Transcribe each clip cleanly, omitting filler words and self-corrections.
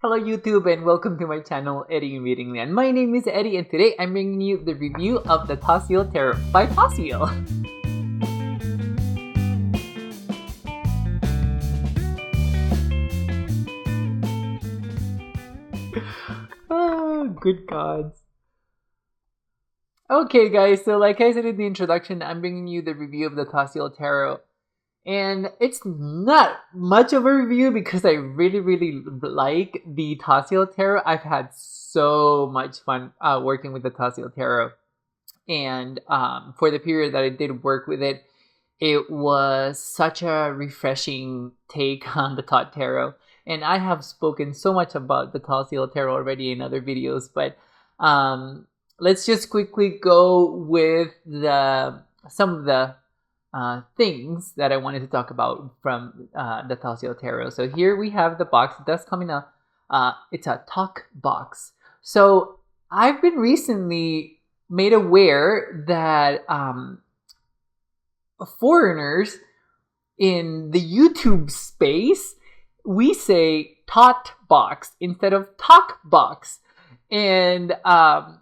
Hello YouTube and welcome to my channel eddieinreadingland. My name is Eddie and today I'm bringing you the review of the Toziel Tarot by Toziel. Oh, good gods. Okay guys, so like I said in the introduction, I'm bringing you the review of the Toziel Tarot. And it's not much of a review because I really like the Toziel Tarot. I've had so much fun working with the Toziel Tarot. And for the period that I did work with it, it was such a refreshing take on the Tot Tarot. And I have spoken so much about the Toziel Tarot already in other videos, but let's just quickly go with some of the things that I wanted to talk about from the Toziel Tarot. So here we have the box. It does come in it's a talk box. So I've been recently made aware that foreigners in the YouTube space, we say tot box instead of talk box. And I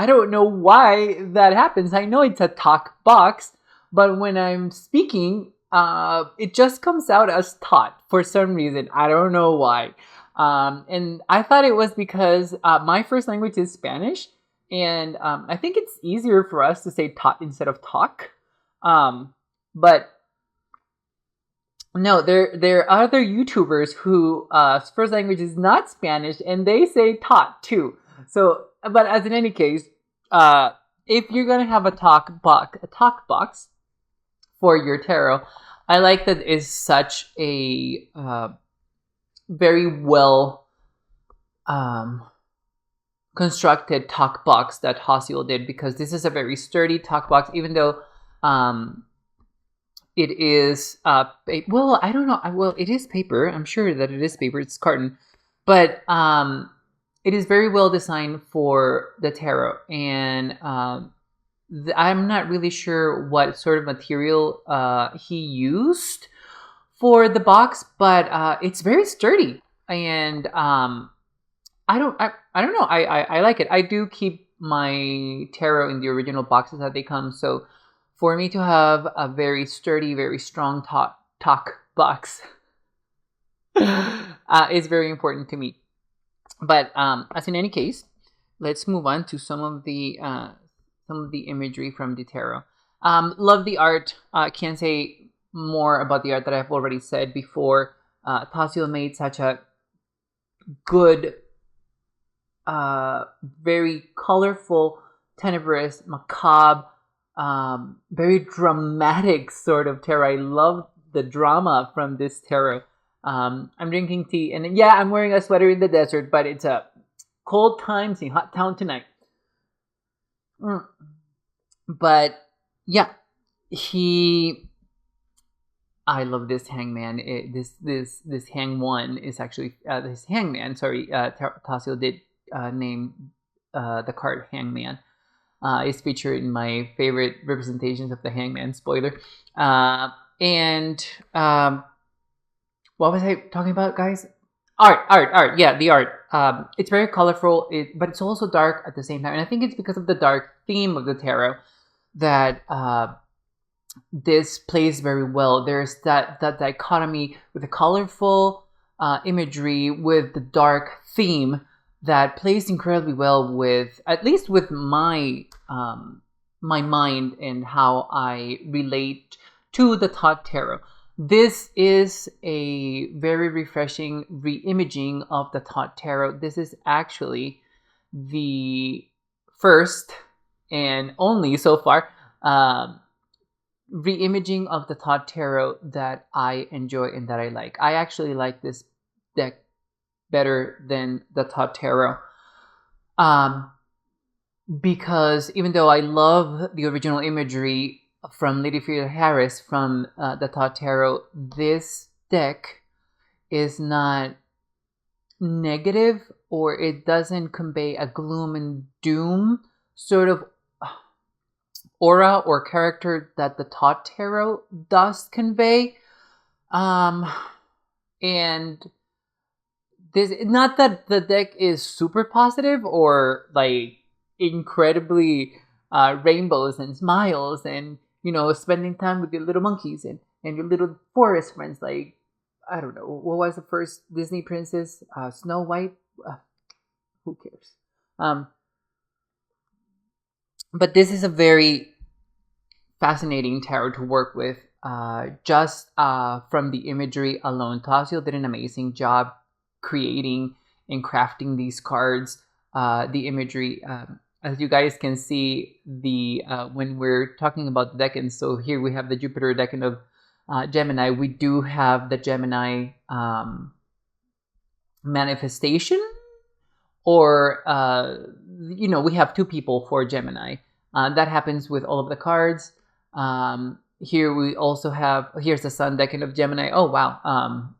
don't know why that happens. I know it's a talk box, but when I'm speaking, it just comes out as tot for some reason. I don't know why. And I thought it was because my first language is Spanish, and I think it's easier for us to say tot instead of talk. But no, there are other YouTubers who first language is not Spanish, and they say tot too. So, but as in any case, if you're gonna have a talk box for your tarot, I like that it's such a very well constructed talk box that Toziel did, because this is a very sturdy talk box, even though it is well, I don't know, well, it is paper. I'm sure that it is paper. It's carton, but it is very well designed for the tarot, and I'm not really sure what sort of material he used for the box, but it's very sturdy, and I don't know. I like it. I do keep my tarot in the original boxes that they come, so for me to have a very sturdy, very strong talk box is very important to me. But as in any case, let's move on to some of the imagery from the tarot. Love the art. Can't say more about the art that I've already said before. Toziel made such a good, very colorful, tenebrous, macabre, very dramatic sort of tarot. I love the drama from this tarot. I'm drinking tea, and yeah, I'm wearing a sweater in the desert, but it's a cold times in hot town tonight. But yeah, I love this hangman. This hang one is actually this hangman. Sorry, Toziel did name the card hangman. Is featured in my favorite representations of the hangman. Spoiler. And what was I talking about, guys? Art. Yeah, the art. It's very colorful, but it's also dark at the same time. And I think it's because of the dark theme of the tarot that this plays very well. There's that dichotomy with the colorful imagery with the dark theme that plays incredibly well with, at least with my my mind and how I relate to the Tot Tarot. This is a very refreshing re-imaging of the Tot Tarot. This is actually the first and only so far re-imaging of the Tot Tarot that I enjoy and that I like. I actually like this deck better than the Tot Tarot, because even though I love the original imagery from Lady Frida Harris from the Tot Tarot, this deck is not negative, or it doesn't convey a gloom and doom sort of aura or character that the Tot Tarot does convey. And this, not that the deck is super positive or like incredibly rainbows and smiles and, you know, spending time with your little monkeys and your little forest friends. Like, I don't know, what was the first Disney princess? Snow White? Who cares? But this is a very fascinating tarot to work with. Just from the imagery alone, Toziel did an amazing job creating and crafting these cards. The imagery, as you guys can see, the when we're talking about the decans, so here we have the Jupiter decan of Gemini. We do have the Gemini manifestation, or you know, we have two people for Gemini. That happens with all of the cards. Here we also have, here's the Sun decan of Gemini. Oh wow,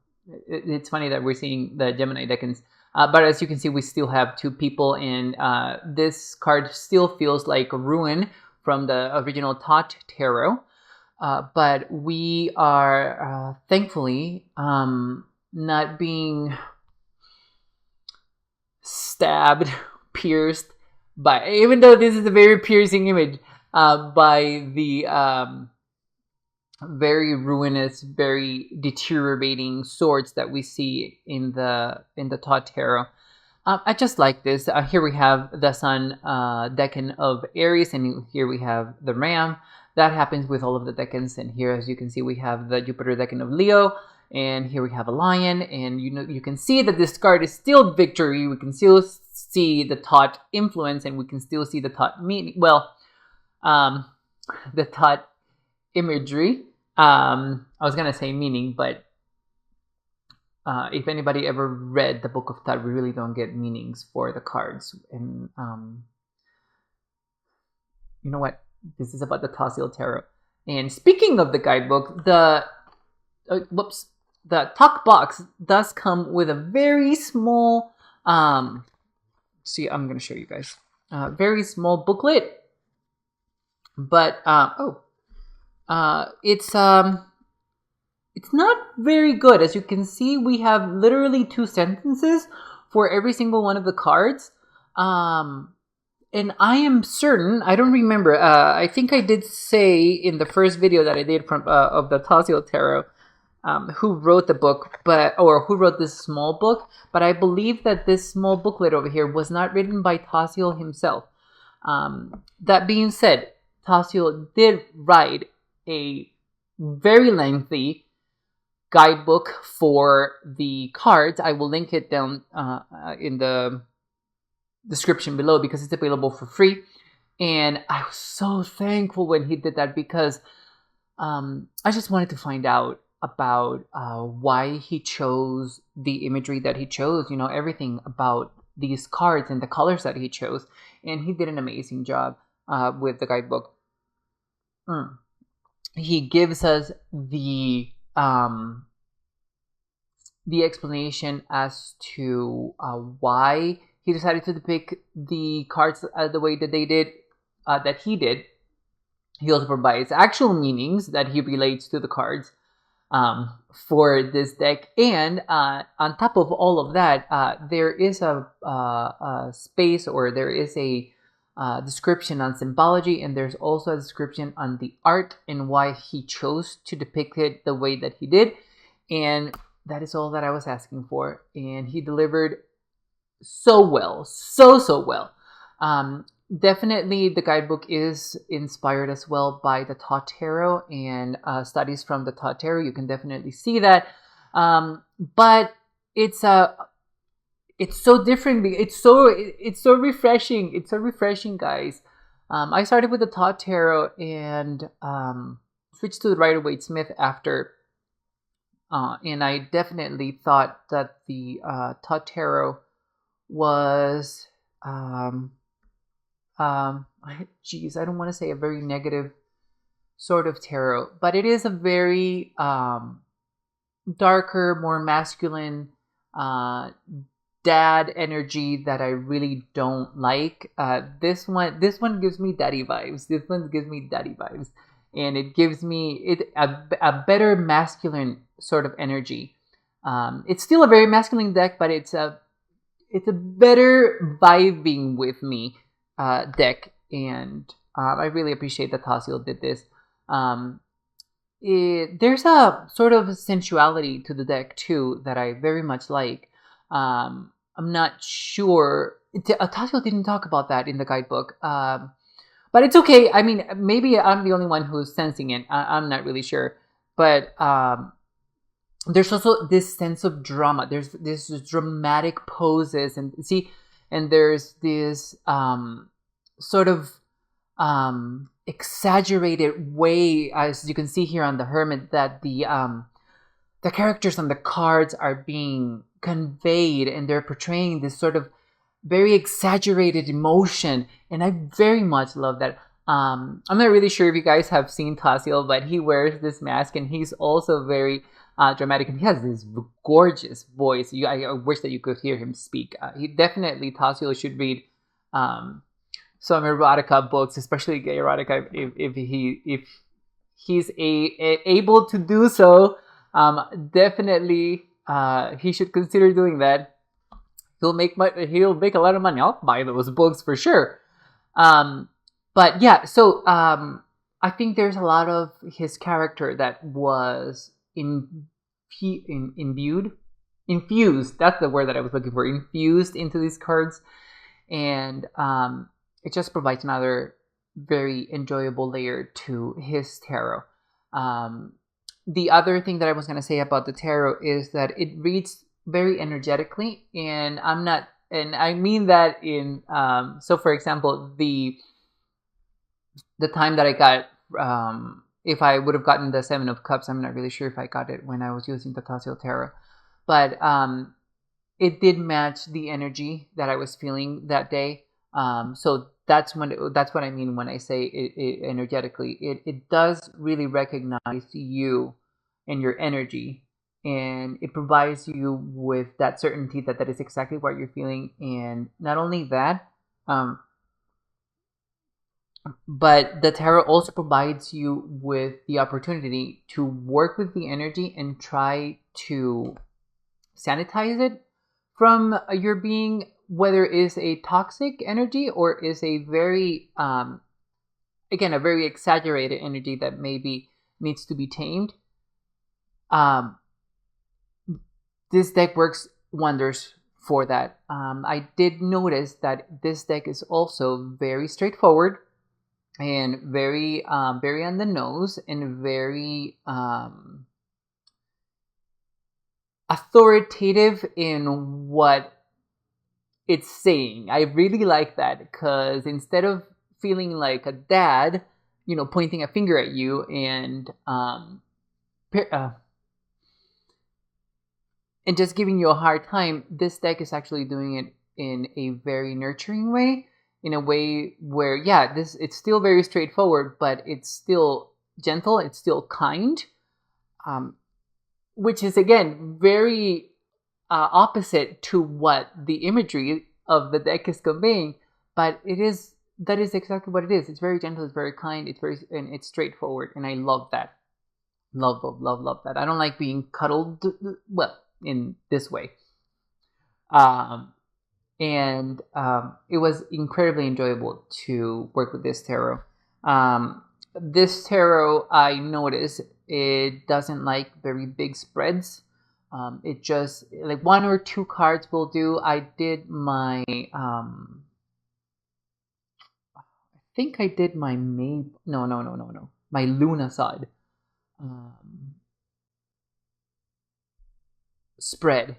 it's funny that we're seeing the Gemini decans. But as you can see, we still have two people, and this card still feels like a ruin from the original Tot Tarot. But we are thankfully not being stabbed, pierced by, even though this is a very piercing image, by the very ruinous, very deteriorating swords that we see in the Tot Tarot. I just like this. Here we have the Sun decan of Aries, and here we have the Ram. That happens with all of the decans. And here, as you can see, we have the Jupiter decan of Leo, and here we have a Lion. And you know, you can see that this card is still victory. We can still see the Tot influence, and we can still see the Tot meaning. Well, the Tot imagery. I was gonna say meaning, but if anybody ever read the Book of Tot, we really don't get meanings for the cards. And you know what? This is about the Toziel Tarot. And speaking of the guidebook, the talk box does come with a very small. See, I'm gonna show you guys. Very small booklet, but it's not very good. As you can see, we have literally 2 sentences for every single one of the cards. And I am certain, I don't remember, I think I did say in the first video that I did from of the Toziel Tarot, who wrote the book, or who wrote this small book, but I believe that this small booklet over here was not written by Toziel himself. That being said, Toziel did write a very lengthy guidebook for the cards. I will link it down in the description below because it's available for free. And I was so thankful when he did that, because I just wanted to find out about why he chose the imagery that he chose, you know, everything about these cards and the colors that he chose. And he did an amazing job with the guidebook. He gives us the explanation as to why he decided to depict the cards the way that they did, that he did. He also provides actual meanings that he relates to the cards for this deck. And on top of all of that, there is a space, or there is a description on symbology, and there's also a description on the art and why he chose to depict it the way that he did. And that is all that I was asking for, and he delivered so well, so well. Definitely the guidebook is inspired as well by the Tot Tarot and studies from the Tot Tarot. You can definitely see that, but it's so different. It's so refreshing. It's so refreshing, guys. I started with the Tot Tarot and switched to the Rider-Waite-Smith after. And I definitely thought that the Tot Tarot was, geez, I don't want to say a very negative sort of tarot, but it is a very darker, more masculine dad energy that I really don't like. This one gives me daddy vibes. This one gives me daddy vibes, and it gives me a better masculine sort of energy. It's still a very masculine deck, but it's a better vibing with me deck, and I really appreciate that Toziel did this. There's a sort of sensuality to the deck too that I very much like. I'm not sure. Toziel didn't talk about that in the guidebook, but it's okay. I mean, maybe I'm the only one who's sensing it. I'm not really sure, but there's also this sense of drama. There's this dramatic poses, and there's this sort of exaggerated way, as you can see here on the Hermit, that the characters on the cards are being conveyed, and they're portraying this sort of very exaggerated emotion, and I very much love that. I'm not really sure if you guys have seen Toziel, but he wears this mask, and he's also very dramatic, and he has this gorgeous voice. I wish that you could hear him speak. He definitely, Toziel should read some erotica books, especially gay erotica, if he's able to do so. Definitely, he should consider doing that. He'll make a lot of money. I'll buy those books for sure. But yeah, so I think there's a lot of his character that was infused. That's the word that I was looking for. Infused into these cards, and it just provides another very enjoyable layer to his tarot. The other thing that I was going to say about the tarot is that it reads very energetically, and I mean that in so for example, the time that I got, if I would have gotten the Seven of Cups, I'm not really sure if I got it when I was using the Toziel tarot, but it did match the energy that I was feeling that day. So that's what I mean when I say it energetically. It does really recognize you and your energy, and it provides you with that certainty that is exactly what you're feeling. And not only that, but the tarot also provides you with the opportunity to work with the energy and try to sanitize it from your being, whether it is a toxic energy or is a very again, a very exaggerated energy that maybe needs to be tamed. This deck works wonders for that. I did notice that this deck is also very straightforward and very very on the nose, and very authoritative in what it's saying. I really like that, because instead of feeling like a dad, pointing a finger at you and just giving you a hard time, this deck is actually doing it in a very nurturing way, in a way where, it's still very straightforward, but it's still gentle, it's still kind, which is, again, very opposite to what the imagery of the deck is conveying. But that is exactly what it is. It's very gentle, it's very kind, and it's straightforward, and I love that. Love that. I don't like being cuddled, well, in this way. And it was incredibly enjoyable to work with this tarot. This tarot, I noticed, it doesn't like very big spreads. It just, like, 1 or 2 cards will do. I did my I think I did my my Luna side spread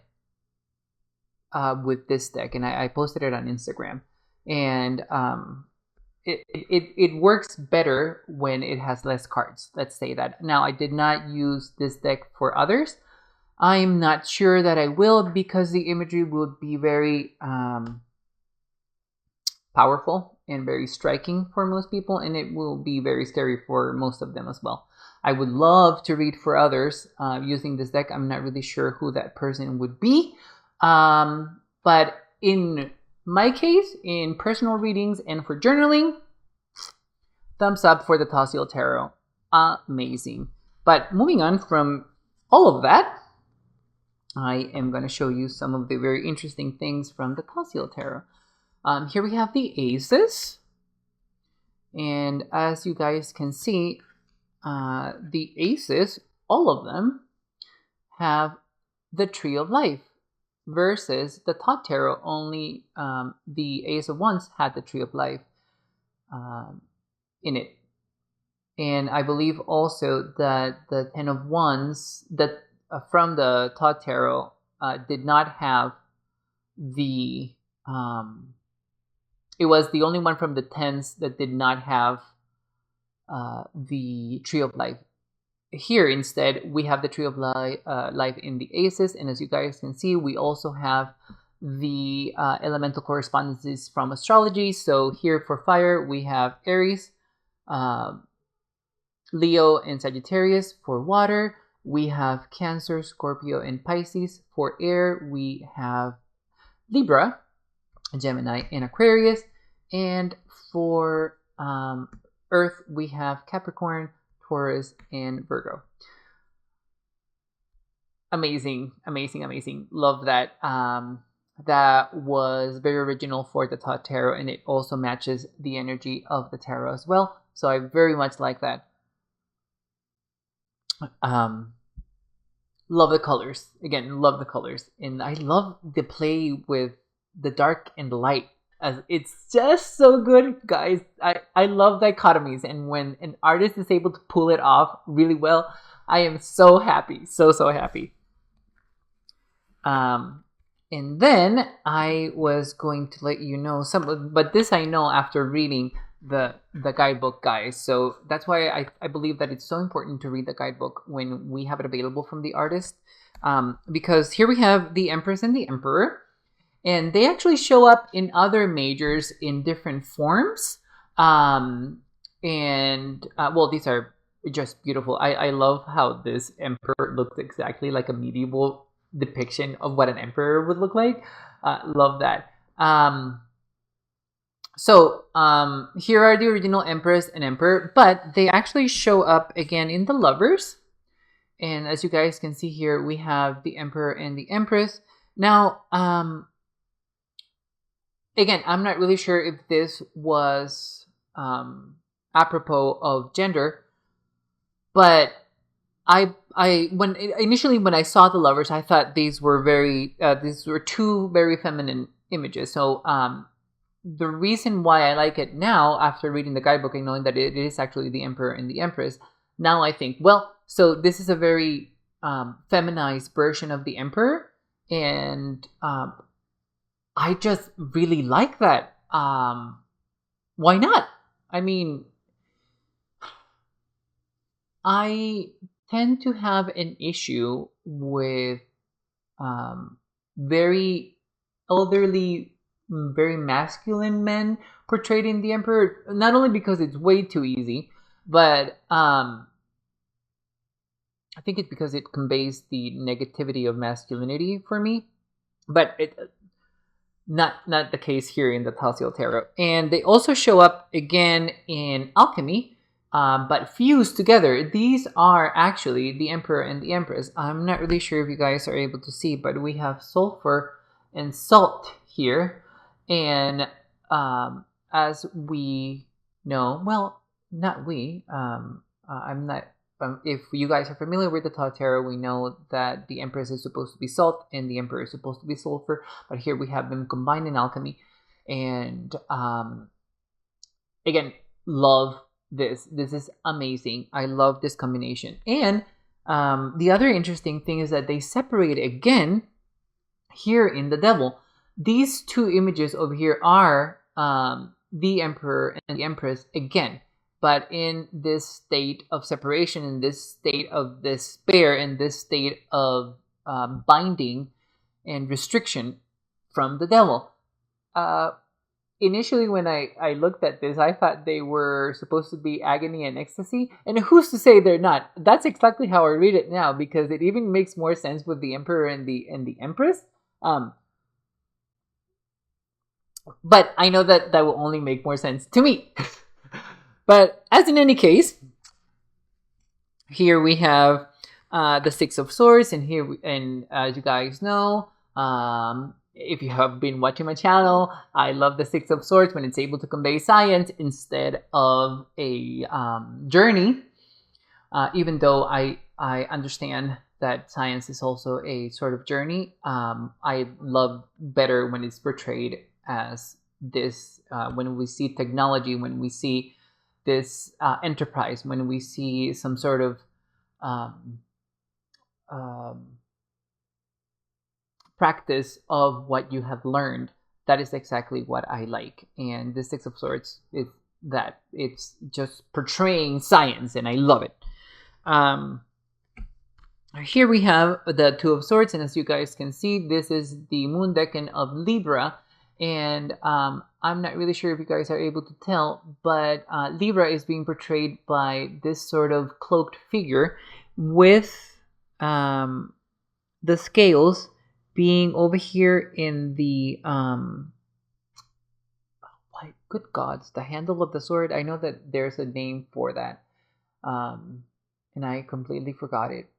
with this deck, and I posted it on Instagram, and it works better when it has less cards. Let's say that. Now, I did not use this deck for others. I'm not sure that I will, because the imagery will be very powerful and very striking for most people, and it will be very scary for most of them as well. I would love to read for others using this deck. I'm not really sure who that person would be, but in my case, in personal readings and for journaling, thumbs up for the Toziel Tarot. Amazing. But moving on from all of that, I am going to show you some of the very interesting things from the Toziel Tarot. Here we have the Aces. And as you guys can see, the Aces, all of them, have the Tree of Life. Versus the Tot Tarot, only the Ace of Wands had the Tree of Life in it. And I believe also that the Ten of Wands that from the Tot Tarot did not have the it was the only one from the tens that did not have the Tree of Life. Here instead we have the Tree of Life in the Aces, and as you guys can see, we also have the elemental correspondences from astrology. So here for fire we have Aries, Leo, and Sagittarius. For water we have Cancer, Scorpio, and Pisces. For air we have Libra, Gemini, and Aquarius. And for earth we have Capricorn, Taurus, and Virgo. Amazing, amazing, amazing. Love that. That was very original for the Tot Tarot, and it also matches the energy of the tarot as well. So I very much like that. Love the colors. Again, love the colors. And I love the play with the dark and the light. As it's just so good, guys. I love dichotomies, and when an artist is able to pull it off really well, I am so happy. So happy. And then I was going to let you know but this I know after reading the guidebook, guys. So that's why I believe that it's so important to read the guidebook when we have it available from the artist. Because here we have the Empress and the Emperor. And they actually show up in other majors in different forms. Well, these are just beautiful. I love how this emperor looks exactly like a medieval depiction of what an emperor would look like. Love that. Here are the original Empress and Emperor, but they actually show up again in the Lovers. And as you guys can see here, we have the Emperor and the Empress. Now, again, I'm not really sure if this was apropos of gender, but initially when I saw the Lovers, I thought these were two very feminine images. So the reason why I like it now, after reading the guidebook and knowing that it is actually the Emperor and the Empress, now I think, well, so this is a very feminized version of the Emperor, and I just really like that. Why not? I mean, I tend to have an issue with very elderly, very masculine men portrayed in the Emperor. Not only because it's way too easy, but I think it's because it conveys the negativity of masculinity for me. But not the case here in the Toziel Tarot. And they also show up again in Alchemy, but fused together. These are actually the Emperor and the Empress. I'm not really sure if you guys are able to see, but we have sulfur and salt here. And as we know, well, not we, I'm not, if you guys are familiar with the Tot Tarot, we know that the Empress is supposed to be salt and the Emperor is supposed to be sulfur, but here we have them combined in alchemy. And again, love this. This is amazing. I love this combination. And the other interesting thing is that they separate again here in the Devil. These two images over here are the Emperor and the Empress again, but in this state of separation, in this state of despair, in this state of binding and restriction from the Devil. Initially, when I looked at this, I thought they were supposed to be agony and ecstasy, and who's to say they're not? That's exactly how I read it now, because it even makes more sense with the Emperor and the Empress. But I know that will only make more sense to me. But as in any case, here we have the Six of Swords, and as you guys know, if you have been watching my channel, I love the Six of Swords when it's able to convey science instead of a journey. Even though I understand that science is also a sort of journey, I love better when it's portrayed as this. When we see technology, when we see this enterprise, when we see some sort of practice of what you have learned, that is exactly what I like. And the Six of Swords is that. It's just portraying science, and I love it. Here we have the Two of Swords, and as you guys can see, this is the moon decan of Libra. And I'm not really sure if you guys are able to tell, but Libra is being portrayed by this sort of cloaked figure with the scales being over here in the good gods, the handle of the sword. I know that there's a name for that, and I completely forgot it.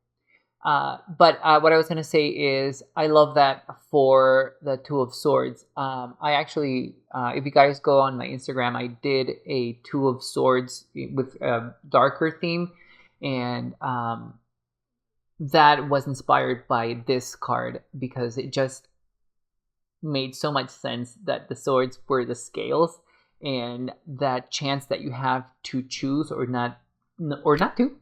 But what I was going to say is I love that for the Two of Swords. I actually, if you guys go on my Instagram, I did a Two of Swords with a darker theme, and that was inspired by this card because it just made so much sense that the swords were the scales, and that chance that you have to choose or not to,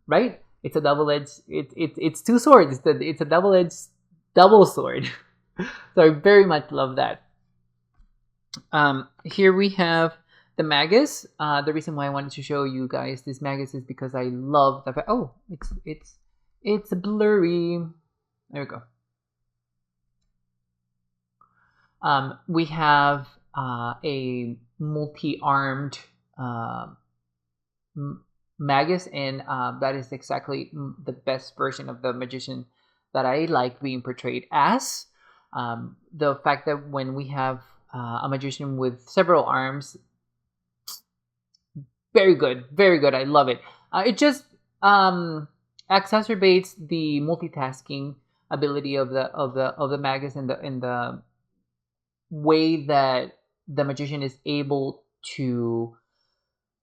right? It's a double-edged. It's two swords. It's a double-edged double sword. So I very much love that. Here we have the Magus. The reason why I wanted to show you guys this Magus is because I love the fact. Oh, it's blurry. There we go. We have a multi-armed Magus, and that is exactly the best version of the magician that I like being portrayed as. The fact that when we have a magician with several arms, very good, very good. I love it. It just exacerbates the multitasking ability of the Magus, and the way that the magician is able to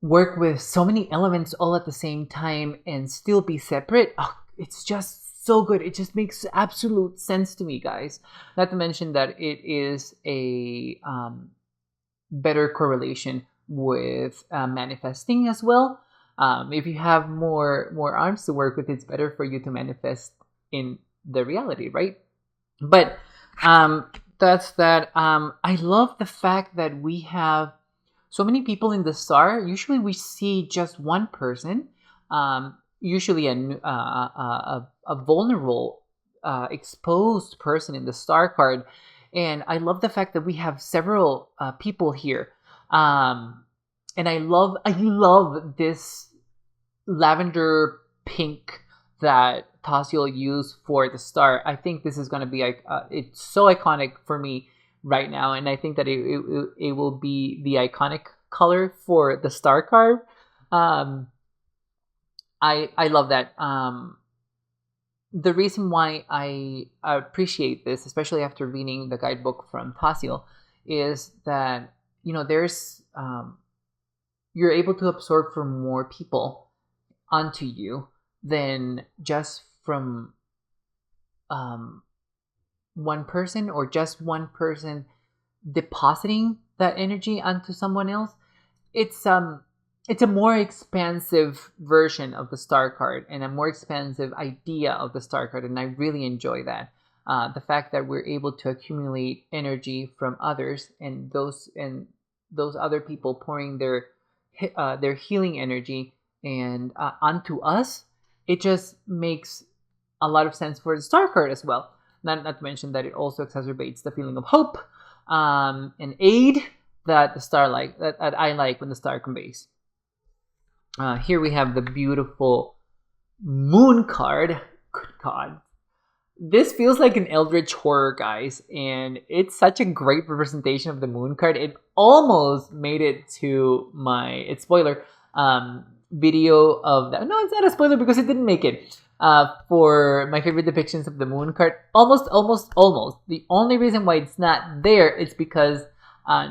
work with so many elements all at the same time and still be separate. Oh, it's just so good. It just makes absolute sense to me, guys. Not to mention that it is a better correlation with manifesting as well. If you have more arms to work with, it's better for you to manifest in the reality, right? But that's that. I love the fact that we have so many people in the star. Usually we see just one person, usually a vulnerable, exposed person in the star card. And I love the fact that we have several people here. And I love this lavender pink that Toziel used for the star. I think this is going to be it's so iconic for me right now, and I think that it will be the iconic color for the star card. I love that. The reason why I appreciate this, especially after reading the guidebook from Toziel, is that there's you're able to absorb from more people onto you than just from one person, or just one person depositing that energy onto someone else. It's a more expansive version of the star card, and a more expansive idea of the star card, and I really enjoy that. The fact that we're able to accumulate energy from others, and those other people pouring their healing energy and onto us, it just makes a lot of sense for the star card as well. Not to mention that it also exacerbates the feeling of hope and aid that the star that I like when the star conveys. Here we have the beautiful moon card. Good God. This feels like an eldritch horror, guys, and it's such a great representation of the moon card. It almost made it to my, it's spoiler, video of that. No, it's not a spoiler because it didn't make it. for my favorite depictions of the moon card. Almost. The only reason why it's not there is because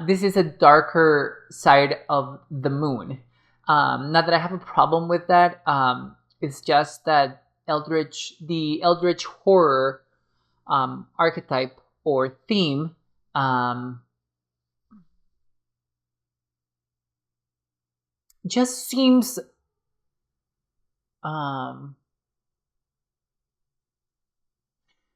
this is a darker side of the moon. Not that I have a problem with that. It's just that the Eldritch horror archetype or theme just seems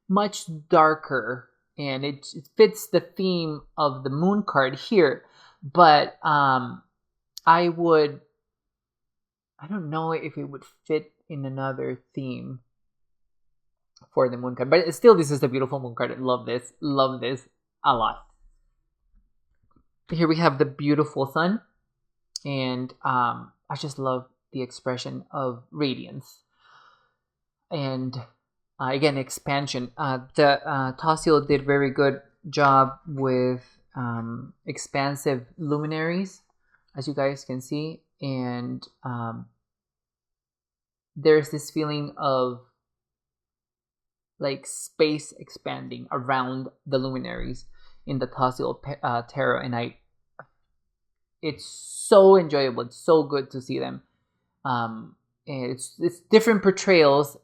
much darker, and it fits the theme of the moon card here. But I don't know if it would fit in another theme for the moon card. But still, this is a beautiful moon card. I love this a lot. Here we have the beautiful sun, and I just love the expression of radiance. And again, expansion. Toziel did very good job with expansive luminaries, as you guys can see, and there's this feeling of like space expanding around the luminaries in the Toziel tarot, and it's so enjoyable. It's so good to see them. And it's different portrayals,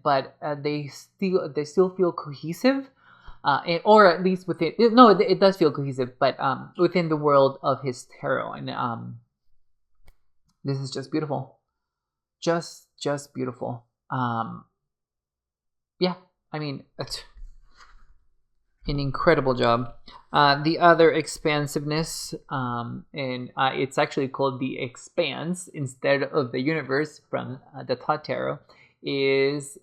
but they still feel cohesive, or at least within. No, it does feel cohesive, but within the world of his tarot, and this is just beautiful, just beautiful. Yeah, I mean, it's an incredible job. The other expansive,ness, and it's actually called the Expanse instead of the Universe from the Tot Tarot, is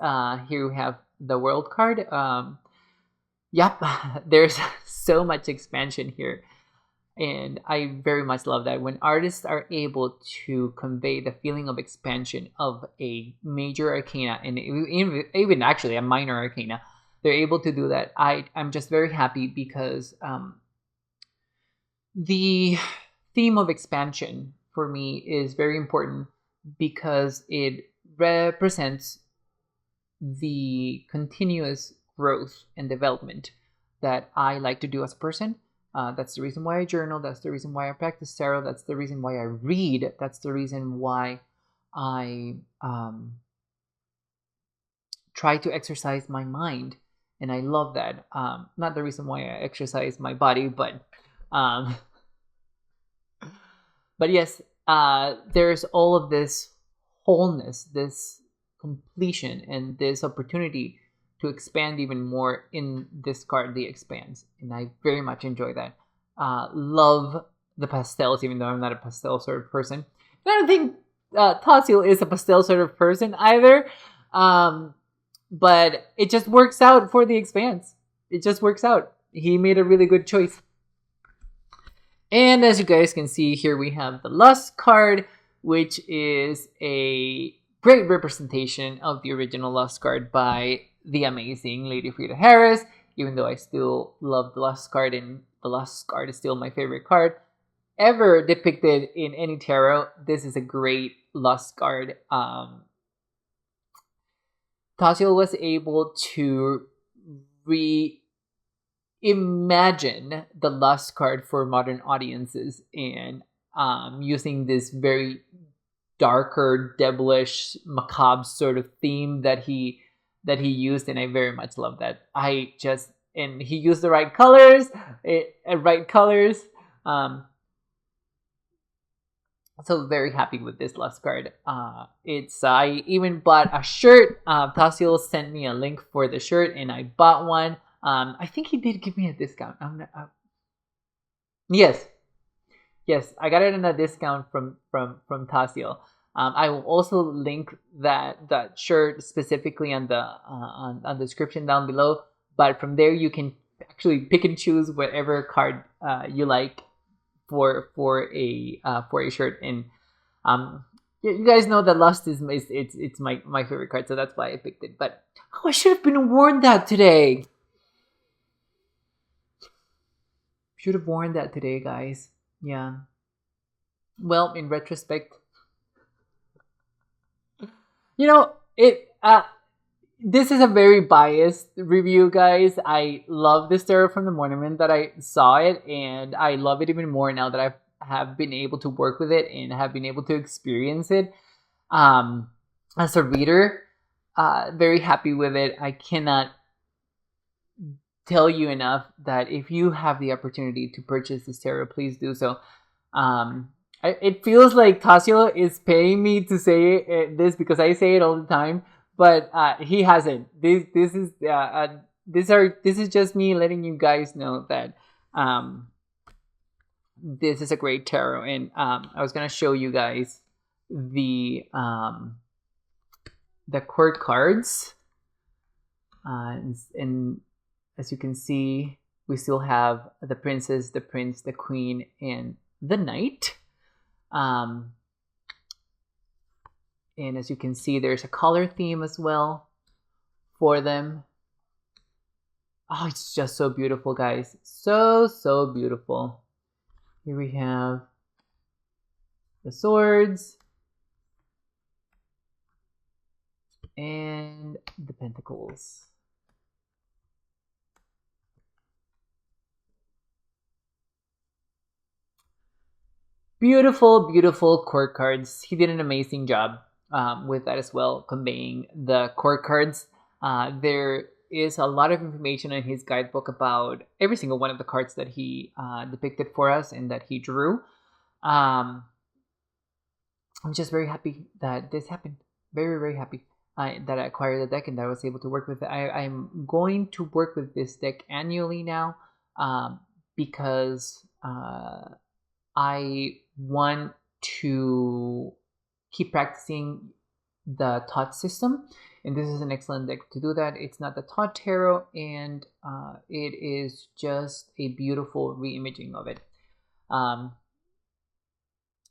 here we have the World card. Yep, there's so much expansion here, and I very much love that when artists are able to convey the feeling of expansion of a major arcana, and even actually a minor arcana. They're able to do that. I'm just very happy because the theme of expansion for me is very important because it represents the continuous growth and development that I like to do as a person. That's the reason why I journal. That's the reason why I practice tarot. That's the reason why I read. That's the reason why I try to exercise my mind. And I love that. Not the reason why I exercise my body, but yes, there's all of this wholeness, this completion, and this opportunity to expand even more in this card, the Expanse. And I very much enjoy that. Love the pastels, even though I'm not a pastel sort of person. And I don't think Toziel is a pastel sort of person either. But it just works out for the Expanse. It just works out. He made a really good choice. And as you guys can see, here we have the Lust card, which is a great representation of the original Lust card by the amazing Lady Frida Harris. Even though I still love the Lust card, and the Lust card is still my favorite card ever depicted in any tarot, this is a great Lust card. Toziel was able to reimagine the Lust card for modern audiences, and using this very darker, devilish, macabre sort of theme that he used, and I very much love that. And he used the right colors, So very happy with this Lust card. I even bought a shirt. Toziel sent me a link for the shirt, and I bought one. I think he did give me a discount. Yes, I got it in a discount from Toziel. I will also link that shirt specifically on the description down below. But from there, you can actually pick and choose whatever card you like for a shirt. And you guys know that Lust is it's my favorite card, so that's why I picked it. But I should have been worn that today. Should have worn that today, guys. Yeah. Well, in retrospect, it this is a very biased review, guys. I love this tarot from the moment that I saw it, and I love it even more now that I have been able to work with it and have been able to experience it as a reader. Very happy with it. I cannot tell you enough that if you have the opportunity to purchase this tarot, please do so. It feels like Toziel is paying me to say this because I say it all the time, but he hasn't. This is just me letting you guys know that this is a great tarot, and I was gonna show you guys the court cards, and as you can see, we still have the princess, the prince, the queen, and the knight. And as you can see, there's a color theme as well for them. Oh, it's just so beautiful, guys. So beautiful. Here we have the swords and the pentacles. Beautiful court cards. He did an amazing job with that as well, conveying the court cards. There is a lot of information in his guidebook about every single one of the cards that he depicted for us and that he drew. I'm just very happy that this happened. Very happy that I acquired the deck and that I was able to work with it. I'm going to work with this deck annually now because I want to keep practicing the Tot system, and this is an excellent deck to do that. It's not the Tot tarot, and it is just a beautiful reimaging of it.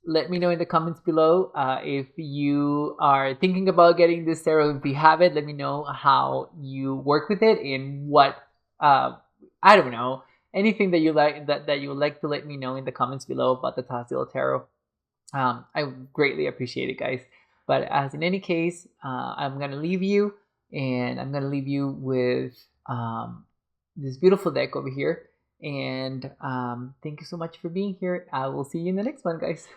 Let me know in the comments below if you are thinking about getting this tarot. If you have it, let me know how you work with it and what I don't know, anything that you like that you would like to let me know in the comments below about the Toziel tarot. I greatly appreciate it, guys. But as in any case, I'm gonna leave you, and I'm gonna leave you with this beautiful deck over here. And thank you so much for being here. I will see you in the next one, guys.